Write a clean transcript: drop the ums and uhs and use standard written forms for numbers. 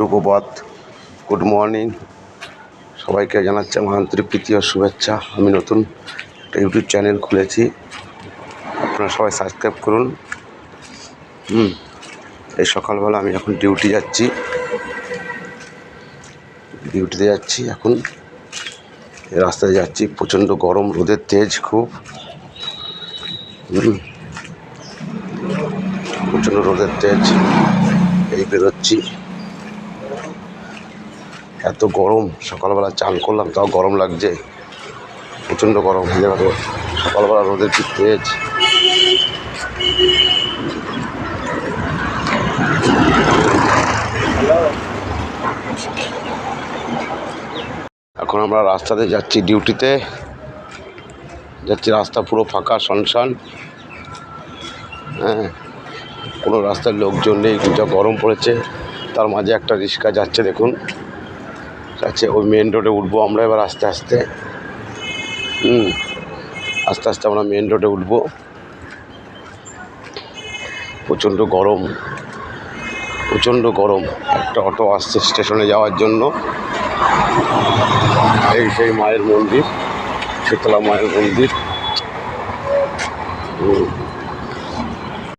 সুপ্রভাত, good morning. সবাইকে জানাচ্ছি আমার আন্তরিক প্রীতি ও শুভেচ্ছা। আমি নতুন একটা ইউটিউব চ্যানেল খুলেছি, আপনারা সবাই সাবস্ক্রাইব করুন। এই সকালবেলা আমি এখন ডিউটিতে যাচ্ছি। এখন রাস্তায় যাচ্ছি, প্রচণ্ড গরম, রোদের তেজ খুব, প্রচণ্ড রোদের তেজ। এই বেরোচ্ছি, এত গরম। সকালবেলা চান করলাম তাও গরম লাগছে, প্রচণ্ড গরম হয়ে গেল। সকালবেলা রোদের কি তেজ। এখন আমরা রাস্তাতে যাচ্ছি, ডিউটিতে যাচ্ছি। রাস্তা পুরো ফাঁকা, শনশান। কোনো রাস্তায় লোকজন নেই, যা গরম পড়েছে। তার মাঝে একটা রিক্সা যাচ্ছে, দেখুন যাচ্ছে। ওই মেন রোডে উঠবো আমরা এবার আস্তে আস্তে। আস্তে আস্তে আমরা মেন রোডে উঠবো। প্রচণ্ড গরম, প্রচণ্ড গরম। একটা অটো আসছে স্টেশনে যাওয়ার জন্য। এই সেই মায়ের মন্দির, শীতলা মায়ের মন্দির।